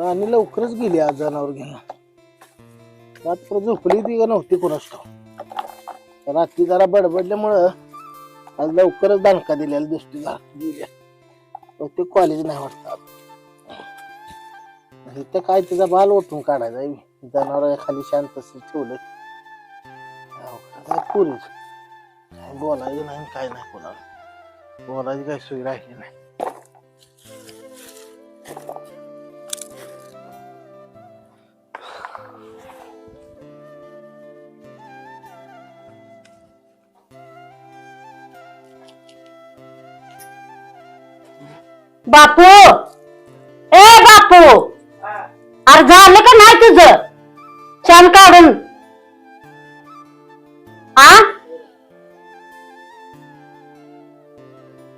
आणि लवकरच गेली आज जनावर घेऊन. रात्र झोपली ती का नव्हती कोणाच ठाऊक. रात्री जरा बडबडल्यामुळं आज लवकरच दणका दिलेला दिसतो. ते कॉलेज नाही वाटतं. इथं काय तिचा बाल ओतून काढायचा जनावर खाली शांत ठेवलं. पुरीच काय बोलायचं नाही काय नाही कोणाला बोलायची काही सोय राहिली नाही. बापू ए बापू अरे झालं का नाही तुझं छान काढून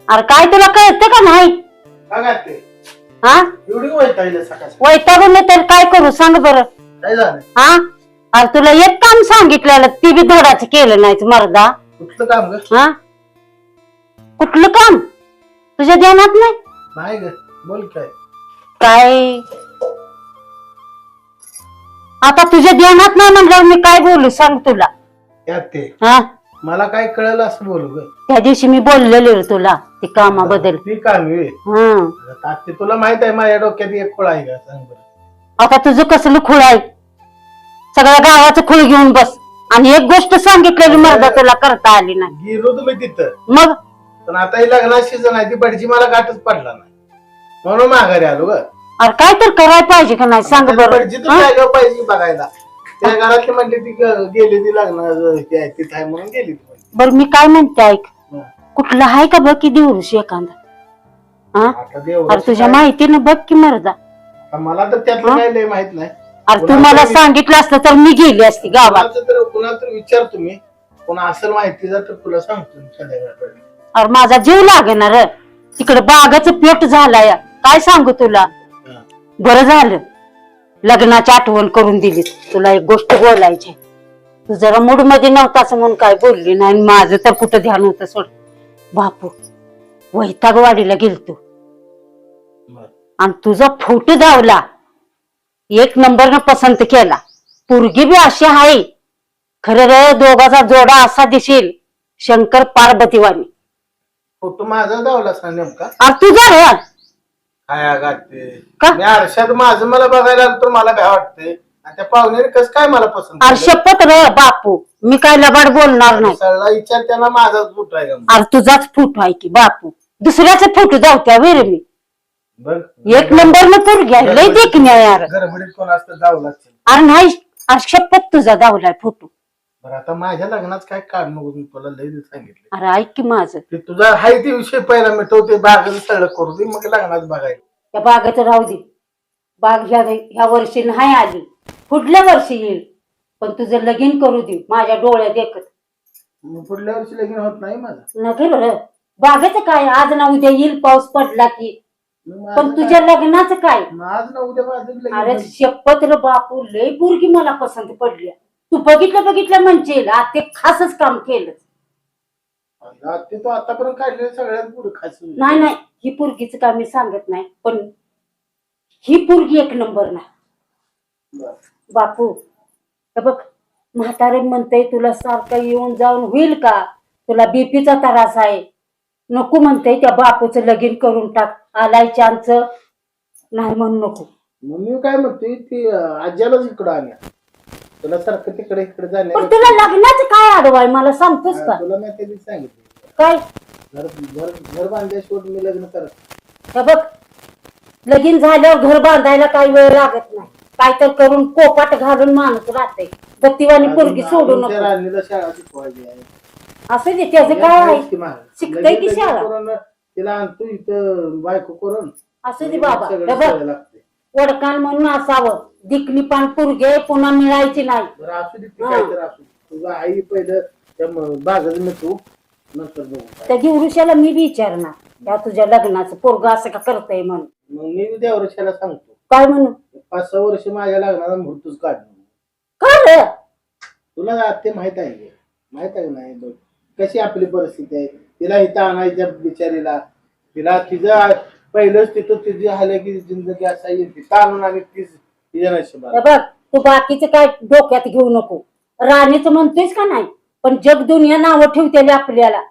अरे काय तुला कळतं का नाही वैतागून तर काय करू सांग बरं. अरे तुला एक काम सांगितलेलं ती बी धडाचं केलं नाही मर्दा. कुठलं काम कुठलं काम तुझ्या ध्यानात नाही ग बोल काय आता तुझ्या ध्यानात नाही म्हणल्यावर मी काय बोलू सांग तुला. मला काय कळलं असं बोलू ग. त्या दिवशी मी बोललेले रे तुला ती कामाबद्दल. ती काम तुला माहित आहे माझ्या डोक्यात एक खोळ आहे का सांग बरं. आता तुझं कसलं खुळ आहे सगळ्या गावाचं खुळ घेऊन बस आणि एक गोष्ट सांगितलेली मर्दा तुला करता आली नाही. गेलो तुम्ही तिथं मग पण आता ही लग्नाची सीझन आहे ती बडची मला गाठच पडला नाही म्हणून माघारी आलो ग. अरे काय तर करायला पाहिजे का नाही सांग बरं. बडची तर पाहिजे बघायला. त्या घरातली म्हणली ती गेली ती लग्न तिथं आहे म्हणून गेली. बरं मी काय म्हणते ऐक कुठलं आहे का बघ की दिवशी एखादा अरे तुझ्या माहितीनं बघ की मर्दा. मला तर त्यातलं काय लय माहित नाही. अरे तू मला सांगितलं असतं तर मी गेली असती गावात. कुणाला तर विचार तुम्ही कोणा असेल माहिती तर तुला सांगतो. अरे माझा जीव लागणार तिकडे बागाचं पेट झालाय काय सांगू तुला. बरं झालं लग्नाची आठवण करून दिली. तुला एक गोष्ट बोलायची तू जरा मूड मध्ये नव्हताच म्हणून काय बोलली नाही. माझं तर कुठं ध्यान होतं सोड. बापू वैतागवाडीला गेलतो आणि तुझा फोटो धावला एक नंबरनं पसंत केला. पोरगी बी अशी आहे खरं रे दोघाचा जोडा असा दिसेल शंकर पार्वतीवाणी. फोटो माझा धावला सांग नेमका. अरे तुझा रे काय आरशात माझं मला बघायला तर मला काय वाटतंय त्या पाहुणे कसं काय मला पसंत. अरे शपथ रे बापू मी काय लबाड बोलणार नाही. सगळा विचार त्यांना माझाच फोटो आहे. अरे तुझाच फोटो आहे की बापू दुसऱ्याचा फोटो धावत्या वेळ मी एक नंबर न पोरगी आहे लय देखण्या यार. गडबडीत कोण असतं धावला. अरे नाही अरे शपथ तुझा धावलाय फोटो. बरं आता माझ्या लग्नात काय काढ नको मी तुला लय सांगितलं. अरे ऐक की माझं ते तुझा हाय ते विषय पहिला मिटवते बागाचं सगळं करू दे मग लग्नात बघायला. त्या बागाचं राहू दे. बाग ह्या वर्षी नाही आली पुढल्या वर्षी येईल पण तुझं लगीन करू दे माझ्या डोळ्यात देखत. पुढल्या वर्षी लगीन होत नाही माझं नक्की रे बागाचं काय आज ना उद्या येईल पाऊस पडला की. पण तुझ्या लग्नाचं काय आज ना उद्या माझं. अरे शपथ रे बापू लय पोरगी मला पसंत पडली. तू बघितलं म्हणशील आज ते खासच काम केलं. ते तो आतापर्यंत काढले सगळ्यात पुढे खास नाही ही पोरगीच काय मी सांगत नाही पण ही पोरगी एक नंबर नाही बापू. बघ म्हातारे म्हणते तुला सारखं येऊन जाऊन होईल का तुला बीपीचा त्रास आहे नको म्हणते त्या बापूचं लगीन करून टाक आलाय चान्स नाही म्हणू नको. मी काय म्हणते ती आज्यालाच इकडं आल्या तुला सारखं तिकडे इकडे पण तुला लग्नाचं काय अडवाय मला सांगतोस का. तुला मी कधी सांगितलं काय घर बांधल्याशिवाय मी लग्न करत. बघ लगीन झाल्यावर घर बांधायला काही वेळ लागत नाही काय तर करून कोपाट घालून माणूस राहते. गतीवानी पोरगी सोडू नको. शाळा शिकवायची आहे असं दे त्याचं काय आहे शिकतय की शाळा तिला आणतो इथं बायको करून असं दे बाबा. वडकान म्हणून असावं दिकली पान पोरगे पुन्हा मिळायची नाही. तुझा आई पहिलं त्या बागच मिटू नंतर बघू. त्या दिवृषाला मी विचारणार त्या तुझ्या लग्नाचं पोरग असं का करतय म्हणून. मग मी देवऋषाला सांगतो काय म्हणू 5-6 वर्ष माझ्या लग्नाला मुहूर्तच काढणार. काय तुला ते माहित आहे नाही कशी आपली परिस्थिती आहे. तिला इथं आणायच्या बिचारीला तिला तिचं पहिलंच तिथं तिची आल्या की जिंदगी असा येते ताणून आणि तीच हे बघ तू बाकीचं काय डोक्यात घेऊ नको. राणीचं म्हणतोयस का नाही, पण जग दुनिया नावं ठेवतेली आपल्याला.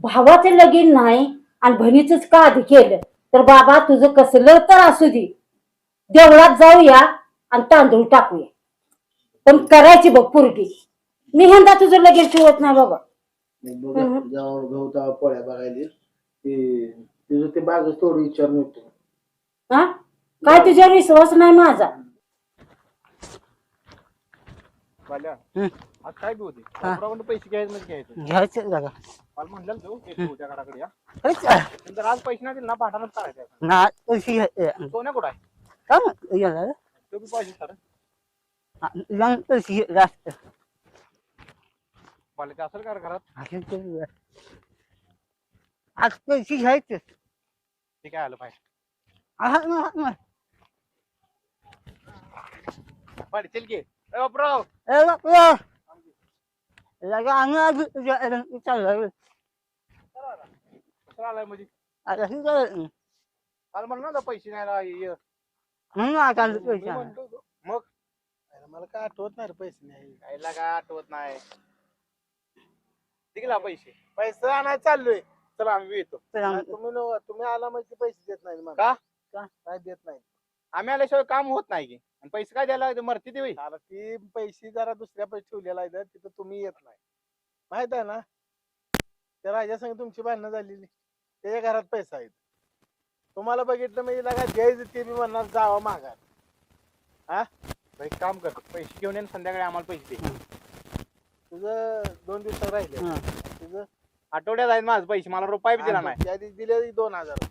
भावाचं लगीन नाही आणि बहिणीच का आधी केलं तर बाबा तुझं कसलं तर असू दे, देवळात जाऊया आणि तांदूळ टाकूया, पण करायची बघ पोरगी. मी यंदा तुझं लगीन ठेवत नाही बाबा. गवता पोळ्या बघायला तिचं ते बाग थोडं विचार नव्हतो. हा काय तुझ्यावर विश्वास नाही माझा. आज काय बी होते पैसे घ्यायचे म्हणजे घ्यायचं घ्यायचे जागा मला म्हणलं तू त्या घराकडे या नंतर आज पैसे नाही दिले ना भांडणच करायचं. ना पैसे सोन्या कुठं आहे का तो बी पाहिजे सर पैसे जास्त मला ते असेल का रे घरात आज पैसे घ्यायचे ते काय आलं पाहिजे चल की बापराव कसं आलाय म्हणजे काल म्हणलं ना पैसे नाही मग मला काय आठवत नाही रे पैसे नाही यायला काय आठवत नाही दिला पैसे पैसे आणायला चाललोय. चला आम्ही येतो. तुम्ही आला म्हणजे पैसे देत नाही मला. का काय देत नाही आम्ही आल्याशिवाय काम होत नाही की आणि पैसे काय द्यायला मरती देवी. आता ती पैसे जरा दुसऱ्या पैसे ठेवलेला आहे तिथं तुम्ही येत नाही माहित आहे ना. त्या राजा संग तुमची भांडणं झालेली त्याच्या घरात पैसा आहे. तुम्हाला बघितलं म्हणजे लगा द्यायचं ते मी म्हणणार जावा माघार. हा एक काम कर पैसे घेऊन ये संध्याकाळी आम्हाला पैसे दे. तुझं 2 दिवसात राहिले तुझं आठवड्यात आहेत माझं पैसे मला रुपये बी दिला नाही. त्या दिवशी दिले 2000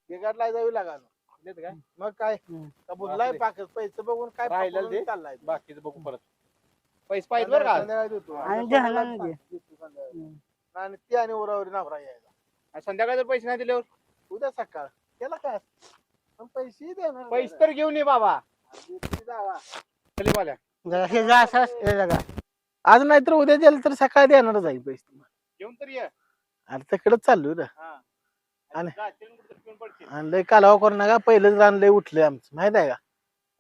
बिघाडला जावी लागला काय मग काय बुडलाय पाकच पैसे बघून काय राहिलं ते चाललाय बाकीचं बघू परत पैसे पाहिजे बरं का संध्याकाळी देतो आणि ती आणि उरावरी नवरा यायला आणि संध्याकाळी जर पैसे नाही दिल्यावर उद्या सकाळ त्याला काय पण पैसे देणार पैसे तर घेऊन ये बाबा. जावा चली मला आज नाही तर उद्या द्याल तर सकाळी देणारच आहे पैसे घेऊन तर ये. अरे तिकडच चालू ना हा आणि पिऊन पडशील. आणि लय कालावा करू नका पहिलंच रान लय उठलंय आमचं माहित आहे का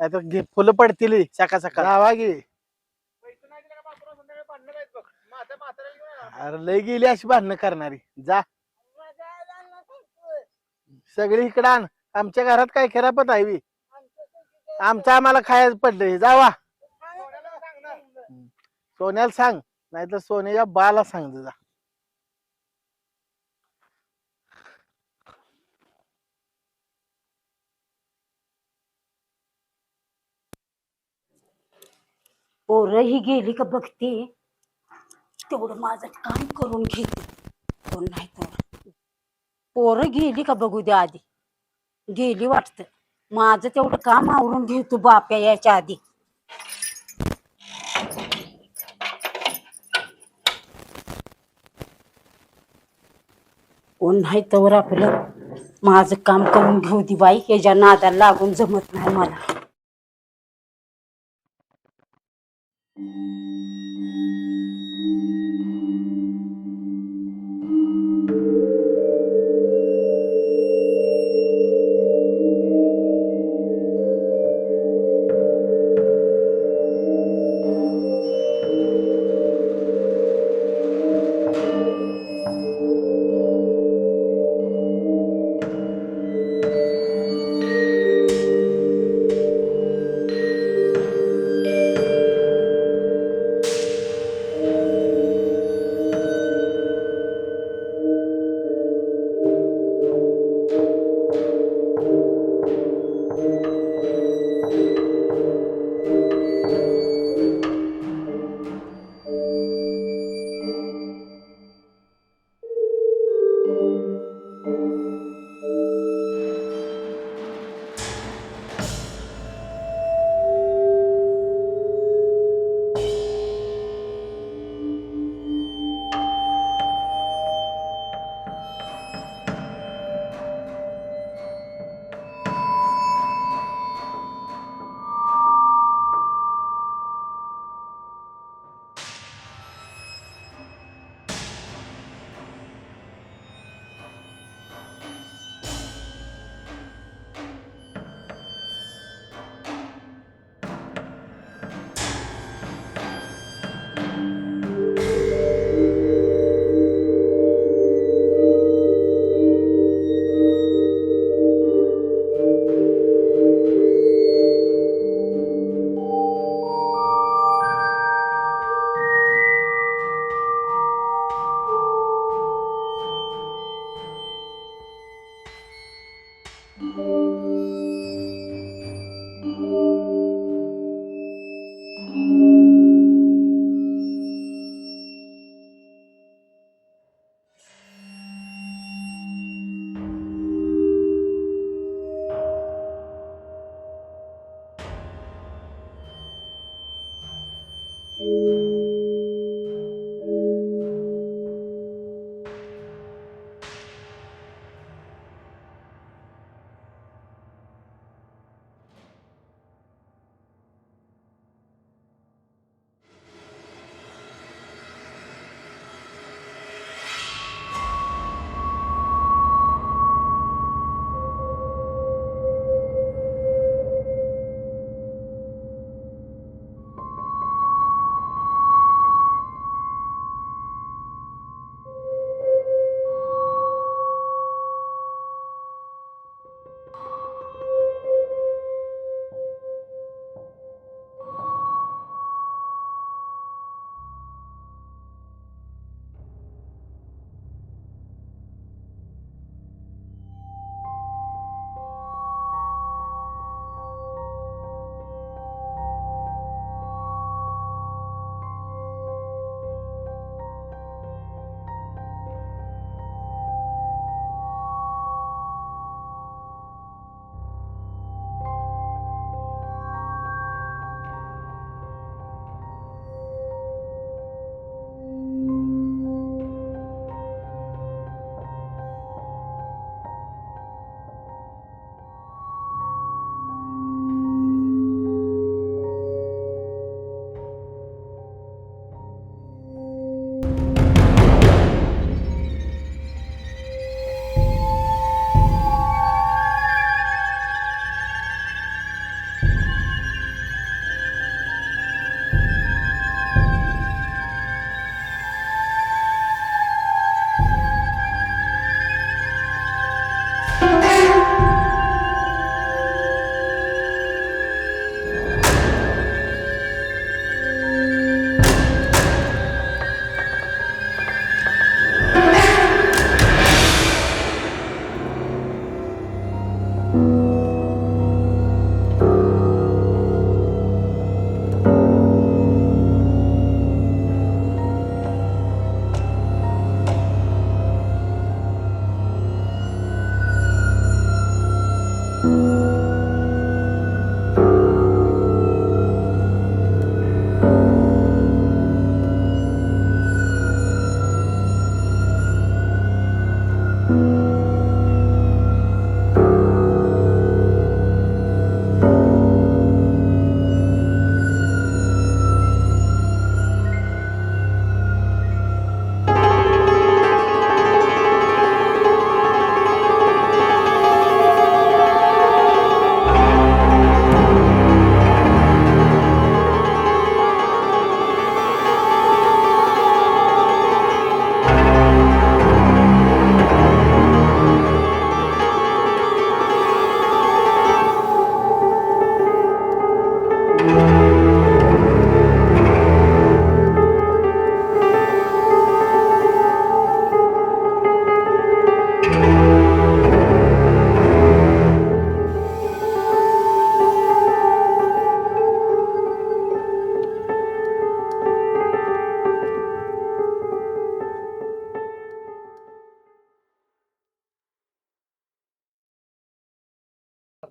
नाही तर फुलं पडतील सकाळ सकाळ जावा गे. पैसे नाही दिले का बापरा संध्याकाळी भांडणं आहेत बघ. माझ्या म्हाताऱ्याला घेऊन ये. अरे लय गेली अशी भांडणं करणारी जा सगळी इकडं आण. आमच्या घरात काय खराबत आहे बी. आमचं आम्हाला खायला पडलंय जावा. सोन्याला सांग ना. सोन्याला सांग नाही तर सोन्याच्या बाला सांग जा. पोरं ही गेली का बघते तेवढं माझं काम करून घेते. कोण नाही तर पोरं गेली का बघू द्या आधी. गेली वाटतं माझं तेवढं काम आवरून घेतो बाप्या यायच्या आधी. कोण नाही तर आपलं माझं काम करून घेऊ दे बाई. याच्या नादाला लागून जमत नाही मला.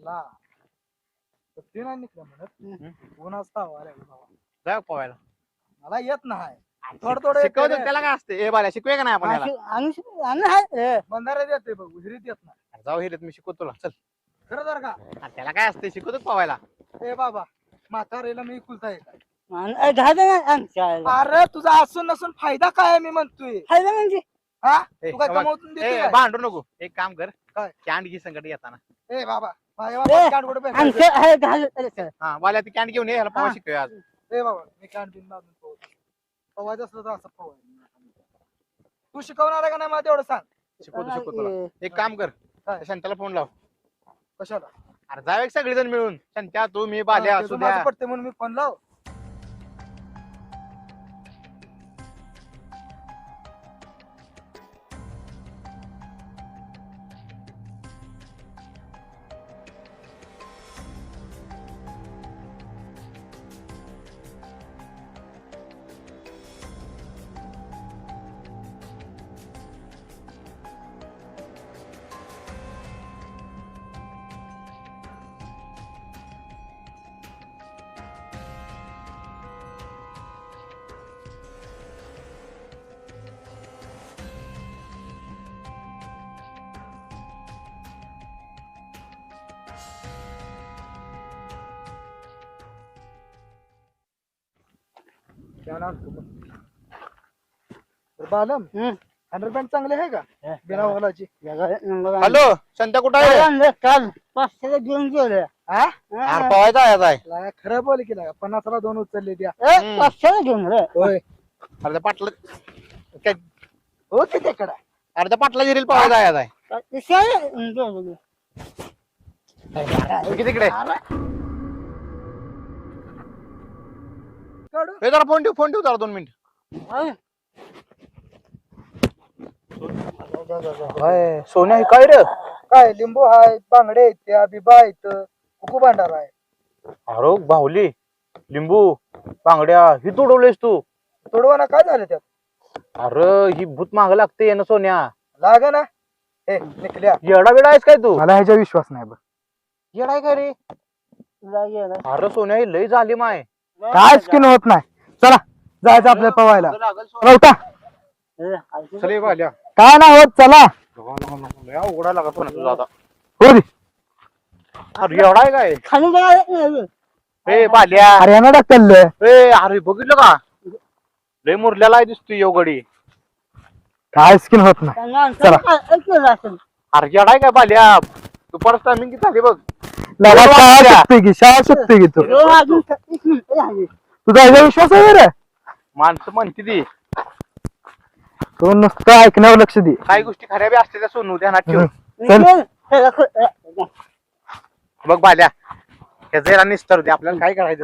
ला ते नाही निघलं म्हणत उन्हाच तावा आलाय बाबा. जाऊ पोहायला मला येत नाही थोडं थोडं शिकवतो येतंय रे. त्याला काय असते ए बाल्या शिकूया का नाही आपण याला? बंधाऱ्यात येते बघ उजरीत येत नाही जाऊ हिरीत मी शिकवतो तुला चल. खरं जर का अरे त्याला काय असते शिकवतो पोहायला. ए बाबा म्हातारीला मी कुलता येत म्हणजे अरे तुझा असून नसून फायदा काय आहे मी म्हणतोय हा ए, तू काय बाबा, कमवतून देते ए, काय? भांडू नको एक काम कर काय? कॅन्ड घे संकट येताना. ए बाबा माझ्या बाबा कानगोड भेटायचं. हा वाल्या ती कॅन्ड घेऊन ये ह्याला पोहा हा. शिकूया आज. ए बाबा मी कान बिन बांधून पोहतो पोवायचं असलं तर असं पोवायचं तू शिकवणार आहे का नाही मला तेवढं सांग शिकवतो तुला एक काम कर काय? शांताला फोन लाव. कशाला अरे जाऊ एक सगळेजण मिळून शांत्या तू मी बाल्या हा, ते असू तर माझं द्या. पटते म्हणून मी फोन लाव बालम हंड्रेड चांगले आहे का बिना वालाची हॅलो शांत्या कुठं आहे? काल 500 घेऊन गेले हा अरे पोहायचा आहे लागा खरं बोल की लागा 50ला 2 उचलले त्या 500 घेऊन रे होय अर्ध्या पाटला काय हो ते तिकडे अर्ध्या पाटला जिरील पोहायचा आहे. तिकडे काढू हे जरा फोन ठेव जरा 2 मिनिट. सोन्या हे काय रे? काय लिंबू आहेत बांगडे आहेत त्या बिबा आहेत कुकू भांडारा आहे अरे बाहुली लिंबू बांगड्या ही तोडवलेस तू? तोडवाना काय झालं त्यात अरे ही भूत माग लागते ना सोन्या. लाग ना ए निकल्या येडा बिडा आहेस काय तू? मला ह्याच्या विश्वास नाही बघ येडा आहे का रे? अरे सोन्या ही लई झाली माय. काय स्किन होत नाही चला जायचं आपल्या पवायला लवटा चल बाल्या काय नाही होत चला उघडा लागा सोन्या तुझा आता. हो दे अरे एवढा आहे काय? खाली ए बाल्या अरे यांना टाकलं ए अरे बघितलं का लय मुरल्याला आहे दिसतोय योगडी. काय स्किन होत नाही अरे येडा आहे काय बाल्या दुपारच टायमिंग किती झाली बघ. शाळा शिकते की शाळा शिकते की तू तुझा ह्याचा विश्वास आहे रे माणसं म्हणते ती तू नुसतं ऐकण्यावर लक्ष दे काही गोष्टी खऱ्या बी असते त्या सोनू ध्यानात ठेव. चल बघ बाल्या ह्या जरा निस्तर दे आपल्याला काय करायचं.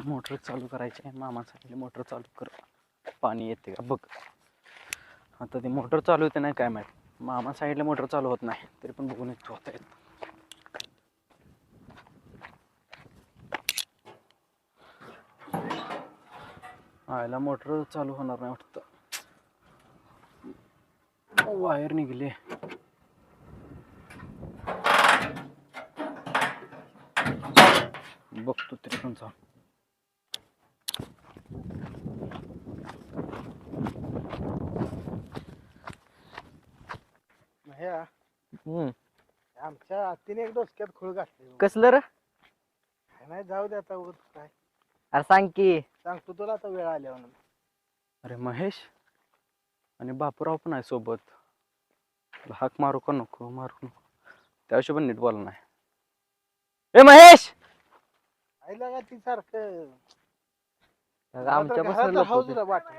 मोटर चालू करायची आहे. मामा सांगितले मोटर चालू कर पाणी येते का बघ. आता ती मोटर चालू होते नाही काय माहित. मामा साईडला मोटर चालू होत नाही तरी पण बघून येतो होता येत. आयला मोटर चालू होणार नाही वाटतं. वायर निघली. बघतो तरी पण चालू. आमच्या हातीने एक डोसक्यात खूळ घातली कसलं रे? नाही जाऊ दे आता काय अरे सांग की. सांगतो तुला आता वेळ आल्यावर अरे महेश आणि बापूराव पण आहे सोबत. हाक मारू का नको मारू नको त्या हिशोबाने नीट बोला नाही. ए महेश आईला का ती सारखं आमच्या बसून हाऊसला वाटत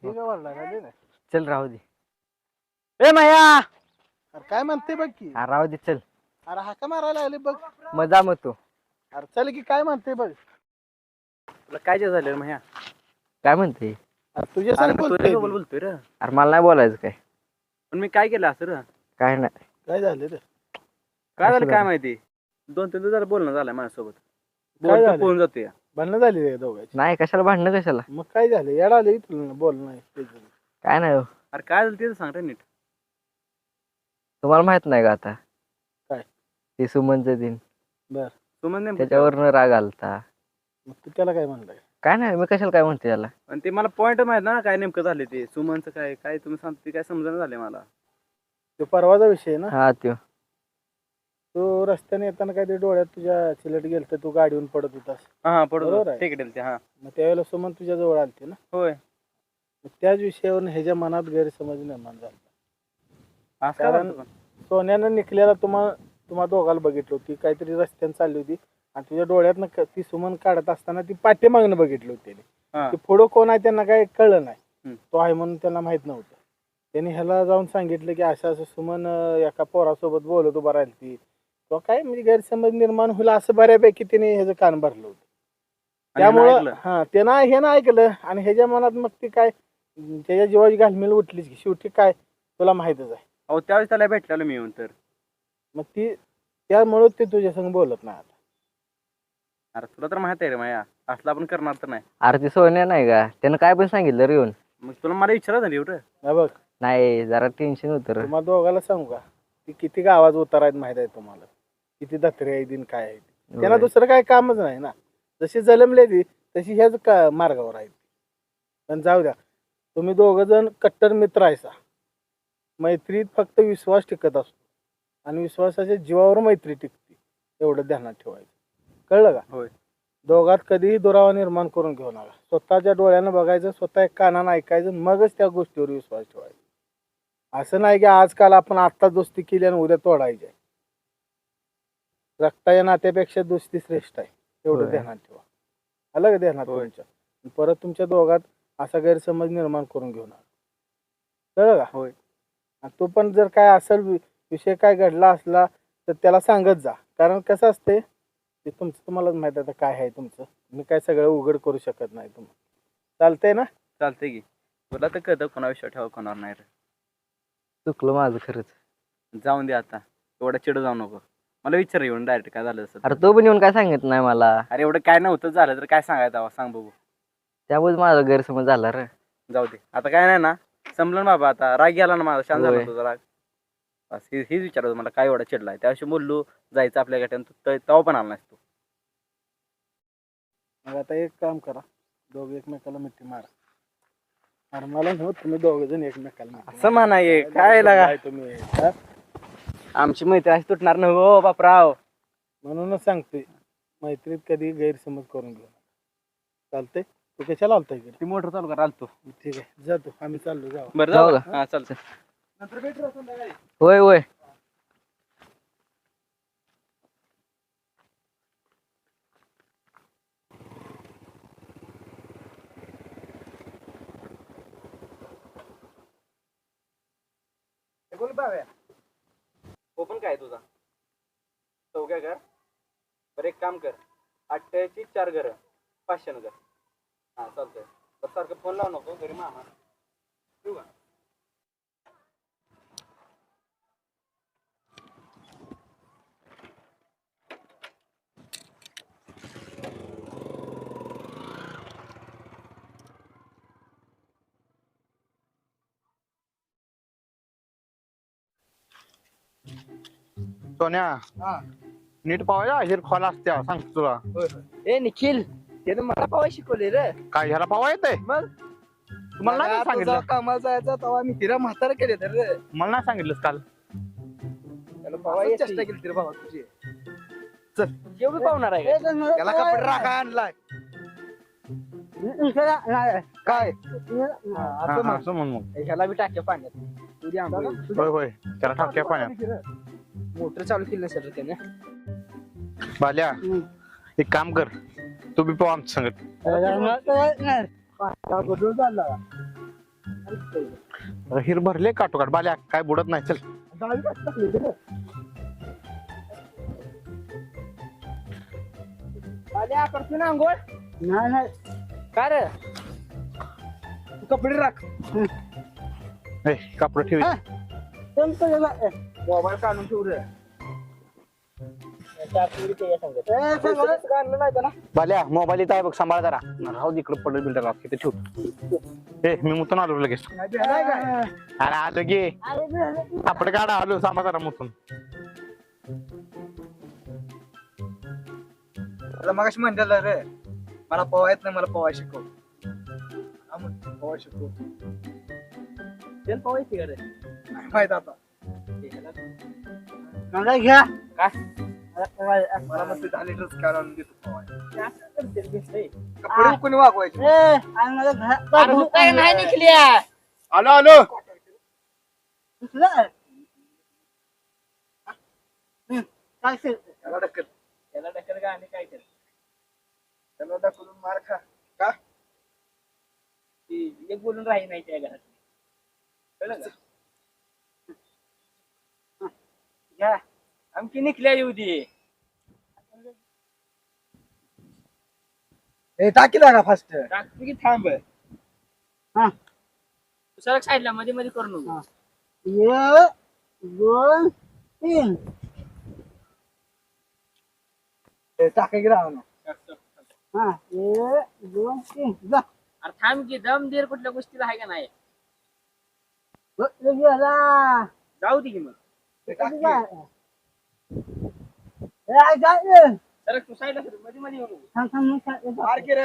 ठीक आहे म्हणला ना चल राहू दे. ए मया अरे काय म्हणते बघ की राहू दे चल. अरे हाका मारायला आले बघ मजा मग तू. अरे चल की काय म्हणते बघ तुला काय जे झालं ह्या काय म्हणते? तुझ्या अरे संग पण बोलतोय तुझ्यासोबत मी. बोलतोय रे अरे मला नाही बोलायचं काय. पण मी काय केलं असं रे काय नाही. काय झालं रे? काय झालं असं काय झालं. माहिती 2-3 दिवस झालं बोलणं झालंय माझ्यासोबत काय बोलतो झालं? फोन जातोय भांडणं झाली रे दोघांची. नाही कशाला भांडणं कशाला. मग काय झालं? येडा आलं तुला बोल नाही काय नाही हो. अरे काय झालं ते तर सांग रे नीट तुम्हाला माहित नाही का आता काय? ते सुमनचं दिन बर सुमन नेमकं त्याच्यावरनं राग आलता. मग तू त्याला काय म्हणलाय? काय नाही मी कशाला काय म्हणते त्याला. आणि ते मला पॉइंट माहित ना काय नेमकं झाले ते सुमनचं काय काय तुम्ही सांगते काय समजणं झाले मला तो परवाचा विषय आहे ना. हा त्यो तो रस्त्याने येताना काय ते डोळ्यात तुझ्या चिलट गेलं तर तू गाडीहून पडत होतास. हा पडतो बरोबर आहे. तिकडे ते हा मग त्यावेळेला सुमन तुझ्या जवळ आलते ना. होय मग त्याच विषयावरून ह्याच्या मनात गैरसमज निर्माण झाला. असं काय कारण झालं पण? सोन्यानं निघलेला तुम्हा दोघाला बघितलं होती काहीतरी रस्त्याने चालली होती आणि तुझ्या डोळ्यातनं ती सुमन काढत असताना ती पाठीमागणं बघितली होती त्याने. हा ते पुढं कोण आहे त्यांना काय कळलं नाही. हम्म. तो आहे म्हणून त्यांना माहित नव्हतं. त्यांनी ह्याला जाऊन सांगितलं की असं असं सुमन एका पोरासोबत बोलत उभा राहिली ती. तो काय म्हणजे गैरसमज निर्माण होईल असं बऱ्यापैकी त्याने ह्याचं कान भरलं होतं. आणि ह्यानं त्यामुळं ऐकलं? हा त्यानं हे ना ऐकलं आणि ह्याच्या मनात मग ती काय त्याच्या जीवाची घालमेल उठलीच की शेवटी काय तुला माहितच आहे. अहो त्यावेळेस त्याला भेटलेलो मी येऊन तर मग ती त्यामुळं ते तुझ्या संग बोलत नाही आता. अरे तुला तर माहित आहे रे माया असला आपण करणार तर नाही अरे ती सोन्या नाही का त्यानं काय पण सांगितलं रे येऊन. मग तुला मला विचारत झाली एवढं हा बघ नाही जरा टेन्शन होतं रे. तुम्हाला दोघाला सांगू का ती किती गावात उतार आहेत माहित आहे तुम्हाला. किती दत्रे आहे दिन काय आहे ते. त्यांना होय. दुसरं काय कामच नाही ना. जशी जलमले ती तशी ह्याच मार्गावर आहे. पण जाऊ द्या तुम्ही दोघ जण कट्टर मित्र आहेसा. मैत्रीत फक्त विश्वास टिकत असतो आणि विश्वासाच्या जीवावर मैत्री टिकते एवढं ध्यानात ठेवायचं. कळलं का? होय दोघात कधीही दुरावा निर्माण करून घेऊ नका. स्वतःच्या डोळ्यानं बघायचं स्वतः एक कानानं ऐकायचं मगच त्या गोष्टीवर विश्वास ठेवायचा. असं नाही की आजकाल आपण आत्ता दोस्ती केली आणि उद्या तोडायची आहे. रक्ताच्या नात्यापेक्षा दोस्ती श्रेष्ठ आहे एवढं होय. ध्यानात ठेवा. आलं का ध्यानात होय. तुमच्या? परत तुमच्या दोघात असा गैरसमज निर्माण करून घेऊ नका. कळलं का? होय. आणि तो पण जर काय असेल विषय काय घडला असला तर त्याला सांगत जा. कारण कसं असते ते तुम्हालाच माहित आहे काय आहे तुमचं. मी काय सगळं उघड करू शकत नाही तुम्हाला. चालतंय ना? चालतंय की तुला तर कळतं कोणा विश्वास ठेवा कोणावर नाही रे चुकलं माझं खरंच. जाऊन दे आता एवढं चिड जाऊ नको मला विचार येऊन डायरेक्ट काय झालं असं अरे तो पण येऊन काय सांगितलं नाही मला. अरे एवढं काय नव्हतं झालं तर काय सांगायचं हवं सांग बघू त्यामुळे माझा गैरसमज झाला रे. जाऊ दे आता काय नाही ना संपलं ना बाबा आता राग गेला ना माझा शांत झाला होय. तुझा राग बस हीच विचारत मला काय एवढा चिडलाय त्याविषयी बोललो जायचं आपल्या गाठ्यान तेव्हा पण आला नाहीस तू मग आता एक काम करा दोघे एकमेकाला मिठी मारा. अरे मला नव्हतं तुम्ही दोघे जण एकमेकाला मिठी असं मारा. म्हणाय काय लागा तुम्ही हा? आमची मैत्री अशी तुटणार नाही हो बापराव म्हणूनच सांगतोय मैत्रीत कधी गैरसमज करून घेऊ नका. चालतंय? तू कशाला आलता इकडे? ती मोटर चालू करा आलतो ठीक आहे जातो आम्ही चाललो जाऊ. बरं जाऊ जाऊ का? का हा चालतं नंतर भेटू संध्याकाळी होय होय. बोल बाव्या ओपन काय तुझा चौक्या घर बरं एक काम कर 88 4 घर 500 घर हा चालतंय बरं सारखं फोन लावू नको घरी मामा ठेवू का सोन्या नीट पावायला हिर खोला असत्या सांगतो तुला. ए निखिल त्यानं मला पावा शिकवले रे. काय ह्याला पावा येते मग तुम्हाला नाही सांगितलं. कामाला जायचा तेव्हा मी तिला म्हातारा केले तर रे. मला नाही सांगितलंस काल. त्याला पावा चेष्टा केली तरी भावा तुझी. चल एवढी पावणार आहे का? त्याला कपडे राखा आणलाय काय हा, हा, असं म्हण मग. ह्याला बी टाक्या पाण्यात तुझी आंघोळ. होय होय त्याला टाक्या पाण्यात. मोटर चालू केली नसेल रे त्याने. बाल्या एक काम कर तू बी पाव आमच्या संगत. हिर भरले काटोकाट बाल्या काय बुडत नाही चल. आल्या करतो ना आंघोळ नाही नाही काय रे तू कपडे राख कपडे ठेव मोबाईल काढून ठेव रे बाल्या मोबाईल इथं आहे बघ, सांभाळ जरा. राहू दे इकडे पडलं बिल्डर तिथे ठेव. मी मुतून आलो लगेच. अरे आलो गे कपडे काढा, आलो सांभाळ जरा मुतून. मगाशी म्हणलेलं रे मला पोहा येत नाही, मला पोहा शिकव. पोहा शिकव पोहा येते का रे माहित आता मला घ्या मला मग 10 लिटरच काढून देतो पोहा. कपडे कोणी वागवायचे नाही निघल्या आलो आलो. काय त्याला ढकल का आणि काय केलं त्याला ढकलून मार खा का एक बोलून राही नाही त्या घरात कळलं का घ्या आमची निघल्या येऊ दे टाकीला का फास्ट टाकी थांब सरक साईडला मध्ये मध्ये करू नको 1 2 3 टाका की राहा ना 1 2 3 जा अरे थांब की दम देर कुठल्या गोष्टीला आहे का नाही जाऊ दे की मग तर तू साईडला सर मध्ये मध्ये येऊ नको. मार की रे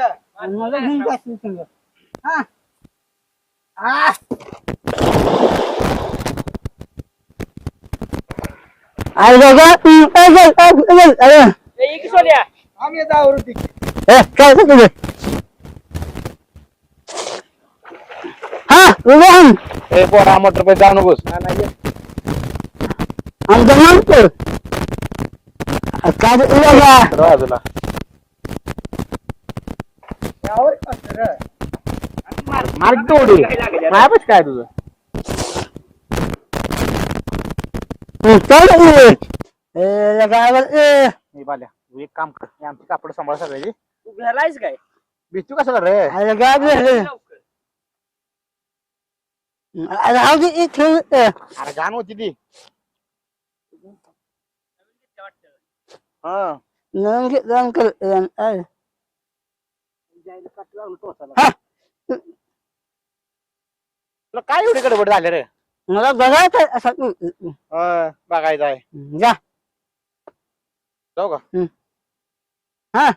ए, इकडे सोड्या. आम्ही येतो आवृत्ती ए पोरा मोटर पे जाऊ नकोस. बाजूला मार तोडी मायापाशी काय तुझं. ए बाल्या तू एक काम कर, हे आमची कापड सांभाळ सगळ्याची. तू घरायच काय भीतू कशाला रे. अरे गाण होती ती. हा तुला काय एवढी गडबड झाली रे. मला बघायचं बघायचं आहे. जा जाऊ का. हा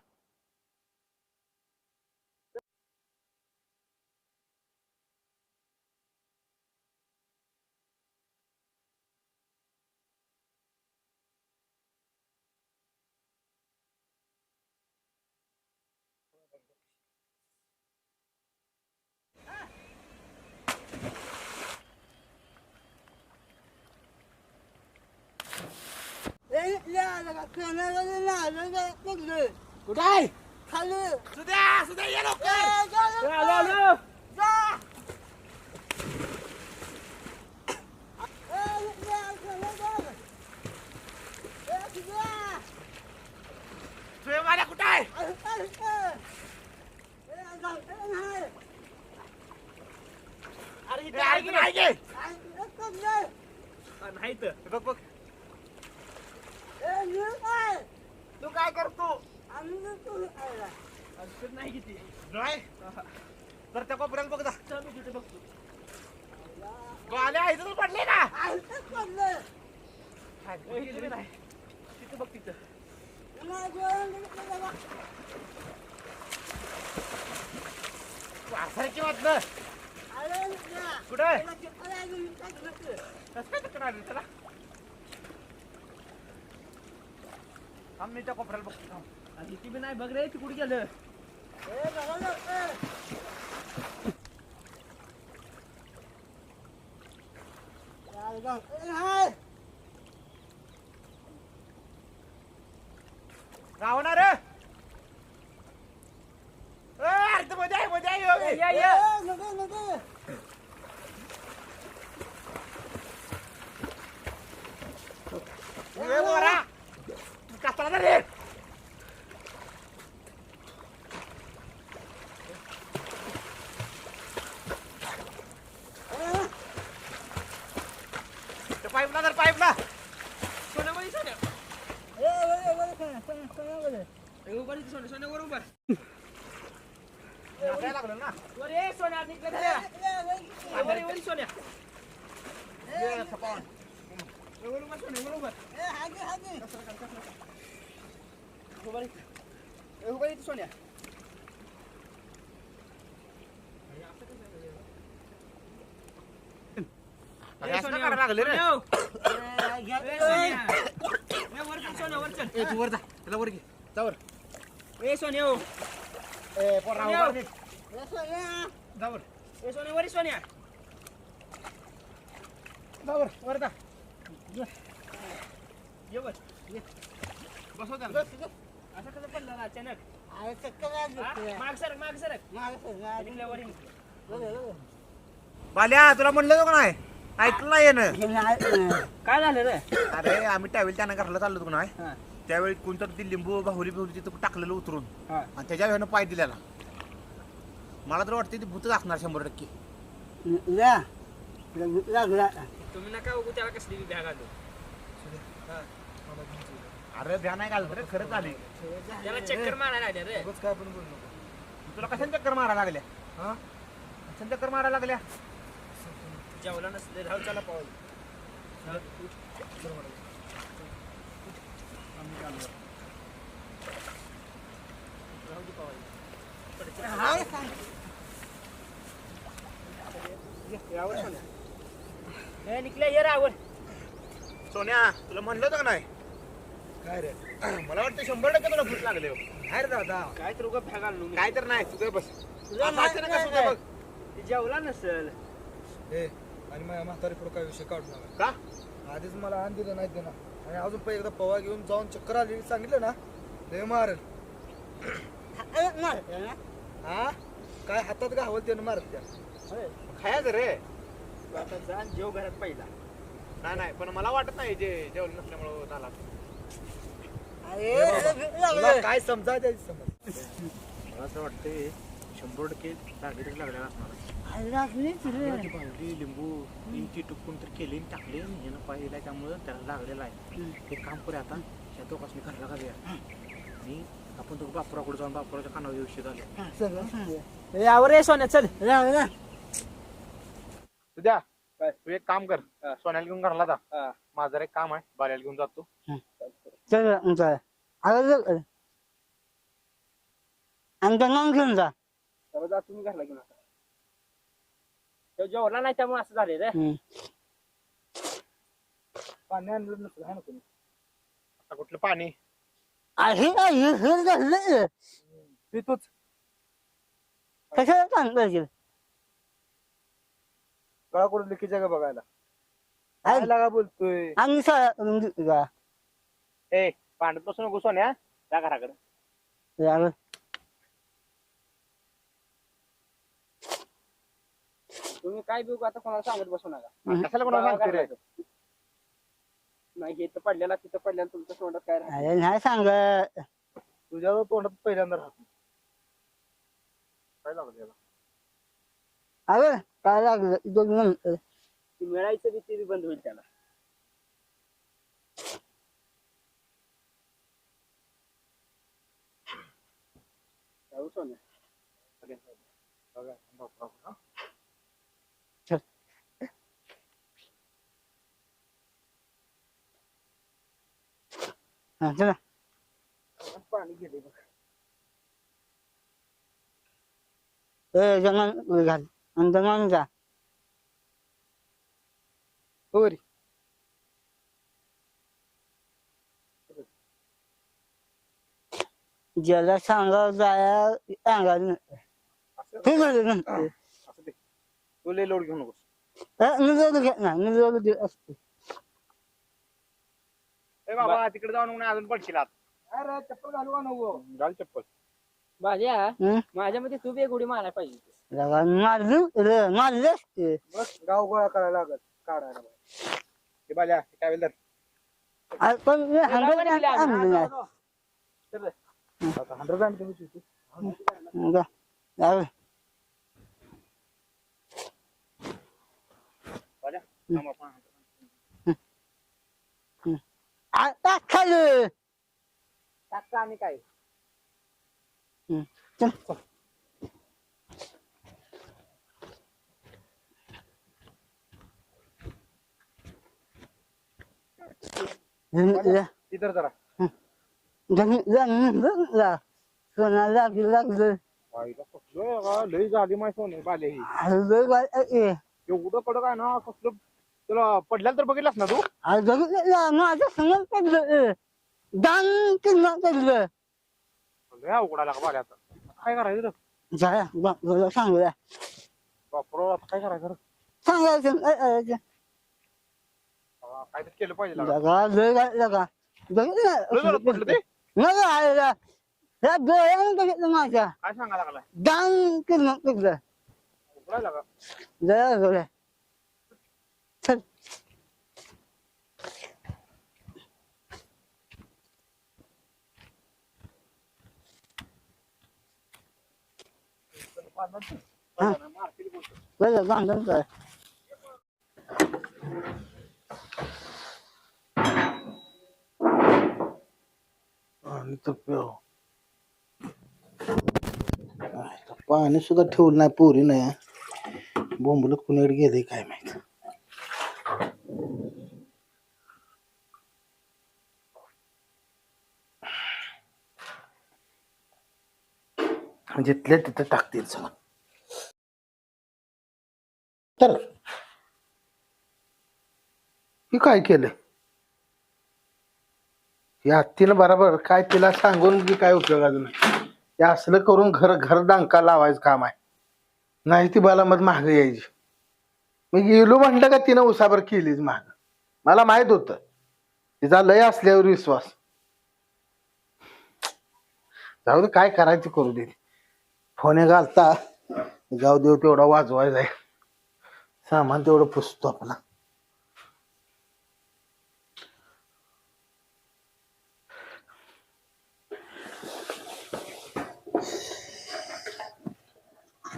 कुठे खाली सुद्या ये लवकर कुठे आहे नाही तर बघ बघ तू काय करतो नाही किती नाही तर त्या कोपऱ्यात बघ जा तिथे बघतो आल्या इथं पडले ना तिथे बघ तिथं सारखी वाटलं कुठे चला आम्ही त्या कोपऱ्याला बघतो आणि ती बी नाही बघ रे ती कुठे गेलं रावणार अर्ध मध्ये या कसा रे सोन्यामध्ये सोन्या उभा रे सोन्या सोन्या वर उभा वर ये सोन्या निघलं झाल्या वर ये, वर ये, सोन्या वर उभा सोन्या वर उभा उभा रे सोन्या असं कसं पडलं ना अचानक माग सरक माग सरक बाल्या तुला म्हणलं होतं का नाही ऐकलं नाही येणं काय झालं रे अरे आम्ही ट्रॅव्हल त्यानं घरला चाललो होतो का नाही हा. त्यावेळी कोणतं ती लिंबू बाहुली बिहुली तिथं टाकलेलं उतरून हा. आणि त्याच्या ह्यानं पाय दिलेला मला तर वाटतं ती भूतच असणार 100%. तुम्ही नका उगू त्याला कसली बी बॅग आलो अरे भ्या नाही घालत रे खरंच आली त्याला चक्कर मारायला लागल्या रे काय पण बोलू नको तुला कशाने चक्कर मारायला लागल्या हा कशाने चक्कर मारायला लागल्या जेवला नसले राहू चला पाऊल निकल्या ये रावर सोन्या तुला म्हणलं होतं का नाही काय रे मला वाटतं 100% तुला भूत लागले काय रे दादा काय तर उगा बॅग आणलो मी काय तर नाही तुझं बस तुझा असं अचानक कसं होतं बघ. ते जेवला नसल आणि माझ्या म्हातारी पुढे काय विषय काढू नका का आधीच मला आण दिलं नाही देणार आणि अजून पण एकदा पवा घेऊन जाऊन चक्कर आली सांगितलं ना लय मारेल हा काय हातात घावल त्यानं मारत त्या खायचं रे तू आता जा आणि जेव घरात पहिला नाही नाही पण मला वाटत नाही जे जेवण नसल्यामुळे झाला तुला काय समजा त्याची समज मला असं वाटतंय 100% टार्गेट लागलेला असणार भावली लिंबू इंची टुकून तर केली आणि टाकली आणि ह्यानं पाहिला त्यामुळं त्याला लागलेला आहे ते काम करूया आता ह्या दोघांनी घरला घालूया आणि आपण तो बापुराकडे जाऊन बापुराच्या कानावर विषय झाले यावर ये सोन्या चल उद्या तू एक काम कर सोन्याला घेऊन घरला जा माझं एक काम आहे बाल्याला घेऊन जातो घेऊन जा तर जा तुम्ही घरला घेऊन आता तो जेवला नाही त्यामुळे असं झाले रे पाणी आणलं नसलं आहे ना कोणी आता कुठलं पाणी पितोच कशाला सांगतो गळाकडून लिखी जागा बघायला काय लागा बोलतोय आम्ही ए पाण्यात बसू नको सोन्या त्या घराकडे तुम्ही काय बघू आता कोणाला सांगत बसू नका कशाला कोणाला सांगतो रे नाही हे तर पडलेला तिथं पडलेला तुमच्या तोंडात काय राहत अरे नाही सांग तुझ्या तोंडात पहिल्यांदा राहत काय लागलं याला अरे काय लागलं 2 मिनिट ती मिळायचं बी ते बी बंद होईल त्याला जाऊ सोन्या चला पाणी गेले बघ जमान घाल आणि जमान जा हो रे ज्याला सांगा जाया सांगा असं दे तू लय लोड घेऊ नकोस निरोध घेत नाही निरोध असते ए बाबा तिकडे जाऊन नको ना, अजून पडशील आत. अरे चप्पल घालू का नको घाल चप्पल भाज्या हं? माझ्या मध्ये तू बी एक उडी मारायला पाहिजे मारले असते बस गाव गोळा करायला लागत काढायला हे बाल्या हे काय वेलदार पण आणलं नाही 100 ग्रॅम तुम्ही चिवटी. बाल्या थांब आपण. आता खाली टाका आणि काय इधर जरा आईला कसलं का लई झाली माय सोने बाले ही एवढं कडक आहे ना कसलं तुला पडल्याला तर बघितलास ना तू लय अवघडा लागा बाले आता काय करायचं रे? बापरो आता काय करायचं रे? काय तर केलं पाहिजे लागा. लय जोरात पडलं ते काय सांगा लागलाय उघडाय लागा पाणी सुद्धा ठेवलं नाही पोरी नाही बोंबलत कुणीकडे गेले काय माहित. जिथल्या तिथं टाकतील सगळं तर ही काय केलं या हत्तीनं बरोबर काय तिला सांगून की काय उपयोगाचं नाही. हे असलं करून घर घर डांका लावायचं काम आहे. नाही ती बाला मग महाग यायची. मी गेलो म्हटलं का तिनं उसाभर केलीच महाग. मला माहित होतं तिचा लय असल्यावर विश्वास. जाऊ दे काय करायचं करू दे. फोने घालता जाऊ देव तेवढा वाजवायचा आहे. सामान तेवढं पुसतो आपला.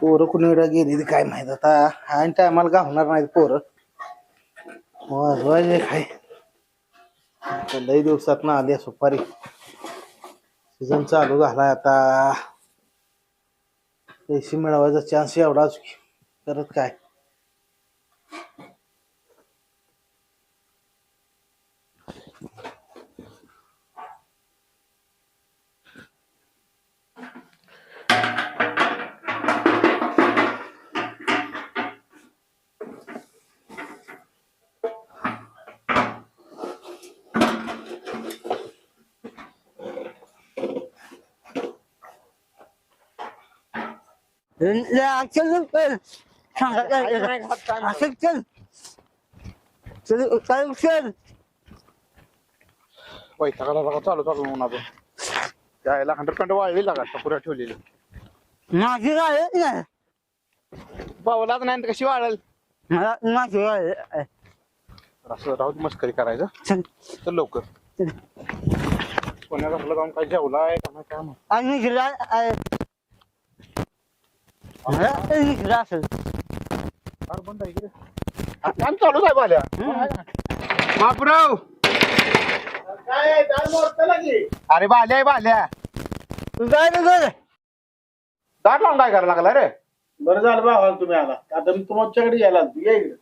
पोरं कुणीकडे गेली काय माहित आता. आणि टायमाला गावणार नाहीत पोरं. वाजवायचे काय लई दिवसात ना आली सुपारी. सीझन चालू झालाय आता. पैसे मिळवायचा चान्स एवढाच करत काय. वैतागाला लागा चालू चालू म्हणून आपण त्याला 100% वाळली लागा पुऱ्या ठेवलेली माझी काय बावलाच नाही तर कशी वाळल. मला माझी असं राहू दे मस्करी करायचं. तर लवकर कोण्या कसलं काम काय जेवलाय का काय मग आणि असेल फार बंद आहे इकडे. काम चालूच आहे बाल्या बापराव. काय दार मोडतं की अरे बाल्या आहे बाल्या. दार लावून काय करायला लागला रे? बरं झालं बाबा तुम्ही आला. आता मी तुमच्याकडे यायला इकडे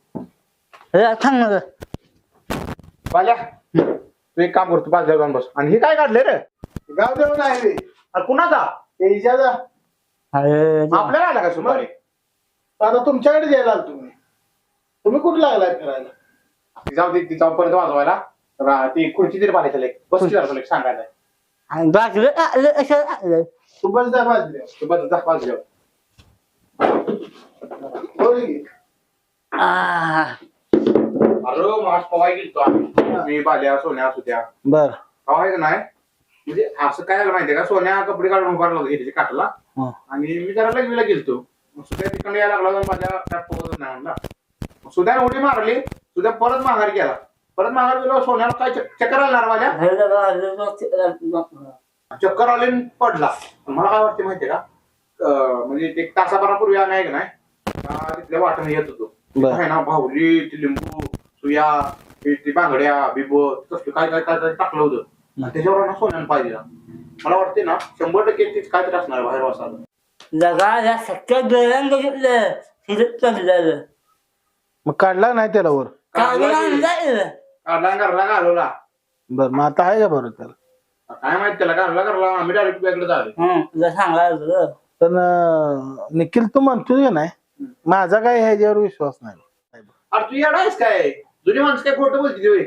बाल्या तू एक काम करतो बाजूला जाऊन बस. आणि हे काय काढले रे? गाव देऊन आहे रे. अरे कुणाचा? ते इजाजा आपल्याला आला का सुमारे? आता तुमच्याकडे यायला तुम्ही. तुम्ही कुठे लागलाय फिरायला? जाऊ दे ती जाऊपर्यंत वाजवायला. ती खुर्ची तरी पाहिजे लेख बस सांगायला. तू बस जा बाजूला. तू बस जा बाजूला. अरे मास पवाय गेलतो आम्ही. मी बाल्या सोन्या सुद्या बर पवाय का नाही म्हणजे असं काय झालं माहितीये का. सोन्या कपडे काढून उभारला होता त्याच्या काठाला आणि मी जरा लग्नीला गेलतो. सुद्या तिकडे यायला लागला माझ्या पोहतच नाही म्हणला. सुद्या उडी मारली. सुद्या परत माघार गेला. परत माघार गेलो सोन्याला काय चक्कर आला माझ्या चक्कर आले पडला. मला काय वाटते माहितीये का म्हणजे एक तासाभरापूर्वी आम्ही आहे का नाही तिथल्या वाटेने येत होतो. आहे ना भावली ती लिंबू सुया ती बांगड्या बिबो तसलं काय काय काय काय टाकलं होतं आणि त्याच्यावर ना सोन्यानं पाय दिला. मला वाटते ना 100% तीच काहीतरी असणार बाहेर वासाला. जगाला सत्य डोळ्यानं बघितलं फिरत चाललेलं मग काढला नाही त्याला वर? काढला घरला घालवला. बर मग आता आहे का बरं त्याला? काय माहित त्याला घरला घरला आम्ही डायरेक्ट तुझ्याकडे झालो. सांगायचं पण निखिल तू म्हणतोय का नाही, माझा काय ह्याच्यावर विश्वास नाही. अरे तू येणार आहेस काय? जुनी माणसं काय खोटं बोलते होय?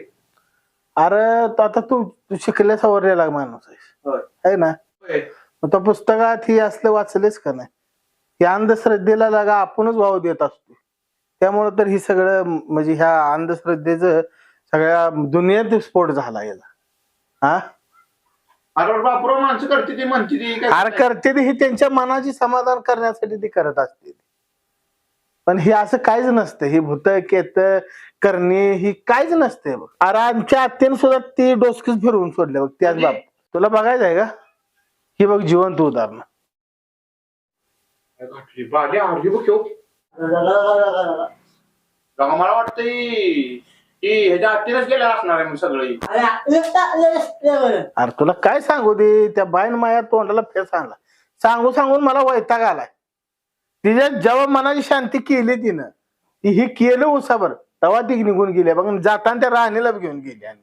अरे तो आता तू शिकल्या सवरलेला माणूस होय. आहे ना. होय. मग तो पुस्तकात ही असलं वाचलेच का नाही? ही अंधश्रद्धेला लागा आपणच वाव देत असतो. त्यामुळे तर ही सगळं म्हणजे ह्या अंधश्रद्धेचं सगळ्या दुनियेत स्फोट झाला याला. हा अरे बापरो माणसं करते ती म्हणते ती काय? अरे करते ते ही त्यांच्या मनाची समाधान करण्यासाठी ती करत असते. पण हे असं काहीच नसतं. ही भूत केत करणे ही काहीच नसते बघ. अरे आमच्या आत्याने सुद्धा ती डोसकीच फिरवून सोडले बघ त्याच बाब. तुला बघायचं आहे का? ही बघ जिवंत उदाहरण. घातली बाजी हरली बघ ह्यो. मला वाटतंय की ह्याच्या आत्तीनच गेल्या असणार आहे मग सगळं. अरे तुला काय सांगू दे, त्या बाईन माया तोंडाला फेस आणला. सांगू सांगून मला वैताग आलाय. तिच्या जेव्हा मनाची शांती केली तिनं, ती हे केलं उसाबर तेव्हा ती निघून गेली बघ. जाताना त्या राणीला घेऊन गेली आणि